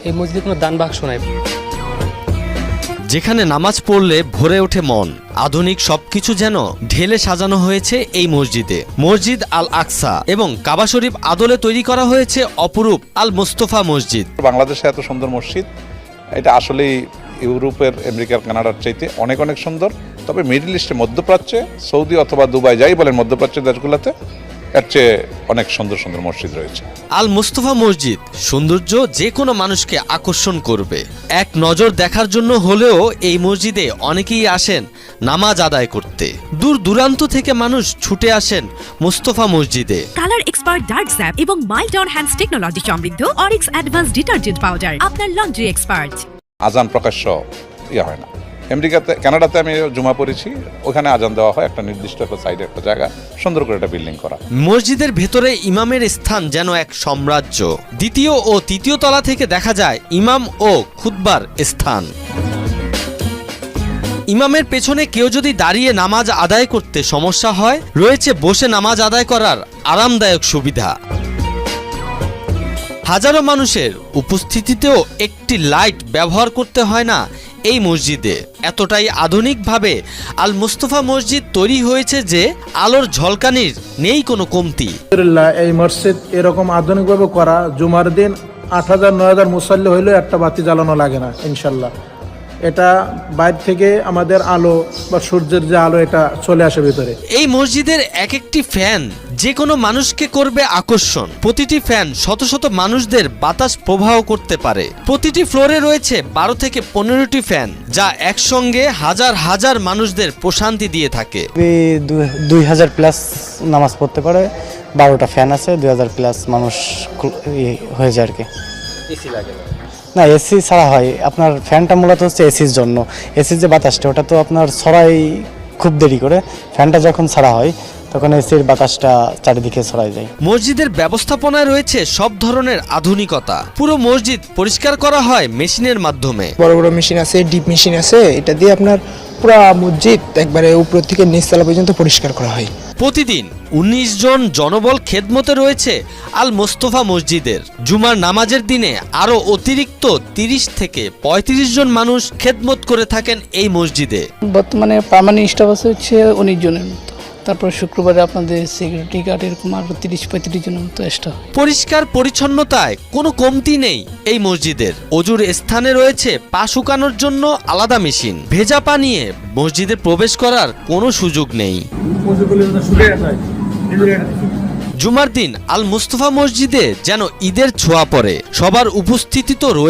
এই মসজিদে কোনো দান বাক্স নাই। যেখানে নামাজ পড়লে ভরে ওঠে মন, আধুনিক সবকিছু যেন ঢেলে সাজানো হয়েছে এই মসজিদে। মসজিদ আল আকসা এবং কাবা শরীফ আদলে তৈরি করা হয়েছে অপরূপ আল মুস্তফা মসজিদ। বাংলাদেশে এত সুন্দর মসজিদ, এটা আসলেই ইউরোপের, আমেরিকার, কানাডার চাইতে অনেক অনেক সুন্দর। তবে মিডল ইস্টে, মধ্যপ্রাচ্যে, সৌদি অথবা দুবাই যাই বলেন, মধ্যপ্রাচ্যের দেশগুলোতে এর চেয়ে অনেক সুন্দর সুন্দর মসজিদ রয়েছে। আল মুস্তফা মসজিদ সৌন্দর্য যে কোনো মানুষকে আকর্ষণ করবে। এক নজর দেখার জন্য হলেও এই মসজিদে অনেকেই আসেন নামাজ আদায় করতে। দূর দূরান্ত থেকে মানুষ ছুটে আসেন মুস্তফা মসজিদে। কালার এক্সপার্ট ডার্ক স্যাপ এবং মাইল্ড অন হ্যান্ডস টেকনোলজি সমৃদ্ধ অরিক্স অ্যাডভান্স ডিটারজেন্ট পাউডার, আপনার লন্ড্রি এক্সপার্ট। আজান প্রকাশ্য হয় না। আমেরিকাতে, কানাডাতে আমি জুমা পড়েছি, ওখানে আজান দেওয়া হয় একটা নির্দিষ্ট একটা সাইডে, একটা জায়গা সুন্দর করে একটা বিল্ডিং করা। মসজিদের ভেতরে ইমামের স্থান যেন এক সাম্রাজ্য। দ্বিতীয় ও তৃতীয় তলা থেকে দেখা যায় ইমাম ও খুতবার স্থান। ইমামের পেছনে কেউ যদি দাঁড়িয়ে নামাজ আদায় করতে সমস্যা হয়, রয়েছে বসে নামাজ আদায় করার আরামদায়ক সুবিধা। হাজারো মানুষের উপস্থিতিতেও একটি লাইট ব্যবহার করতে হয় না এই মসজিদে। এতটাই আধুনিকভাবে আল মুস্তফা মসজিদ তৈরি হয়েছে যে আলোর ঝলকানির নেই কোনো কমতি। এই মসজিদ এরকম আধুনিকভাবে করা, জুমার দিন ৮,০০০-৯,০০০ মুসাল্লি হইলেও একটা বাতি জ্বালানো লাগে না ইনশাল্লাহ। এটা বাইরে থেকে আমাদের আলো বা সূর্যের যে আলো, এটা চলে আসে ভিতরে। এই মসজিদের এক একটি ফ্যান যে কোনো মানুষকে করবে আকর্ষণ। প্রতিটি ফ্যান শত শত মানুষদের বাতাস প্রবাহ করতে পারে। প্রতিটি ফ্লোরে রয়েছে ১২ থেকে ১৫টি ফ্যান, যা একসঙ্গে হাজার হাজার মানুষদের প্রশান্তি দিয়ে থাকে। ২,০০০ প্লাস নামাজ পড়তে পারে। ১২টা ফ্যান আছে, ২,০০০ প্লাস মানুষ হয়ে যায় আর কি। এসি লাগে না, এসি ছাড়া হয়। আপনার ফ্যানটা মূলত হচ্ছে এসির জন্য। এসির যে বাতাসটা, ওটা তো আপনার ছড়াই খুব দেরি করে। ফ্যানটা যখন ছাড়া হয় তখন এসির বাতাসটা চারিদিকে ছড়াই যায়। মসজিদের ব্যবস্থাপনায় রয়েছে সব ধরনের আধুনিকতা। পুরো মসজিদ পরিষ্কার করা হয় মেশিনের মাধ্যমে। বড় বড় মেশিন আছে, ডিপ মেশিন আছে, এটা দিয়ে আপনার পুরো মসজিদ একবারে উপর থেকে নিচতলা পর্যন্ত পরিষ্কার করা হয়। প্রতিদিন ১৯ জন জনবল খেদমতে রয়েছে আল মুস্তফা মসজিদের। জুমার নামাজের দিনে আরও অতিরিক্ত ৩০ থেকে ৩৫ জন মানুষ খেদমত করে থাকেন এই মসজিদে। বর্তমানে পার্মানেন্ট স্টাফ আছে হচ্ছে ১৯ জনের মতো। তারপর শুক্রবারে আপনাদের সিকিউরিটি গার্ড এরকম আরো ৩০-৩৫ জনের মতো স্টাফ। পরিষ্কার পরিচ্ছন্নতায় কোনো কমতি নেই এই মসজিদের। অজুর স্থানে রয়েছে পা শুকানোর জন্য আলাদা মেশিন। ভেজা পা নিয়ে মসজিদে প্রবেশ করার কোনো সুযোগ নেই। জুমার দিন আল মুস্তফা মসজিদে যেন ঈদের ছোঁয়া পড়ে। সবার উপস্থিতি তো রয়েছে।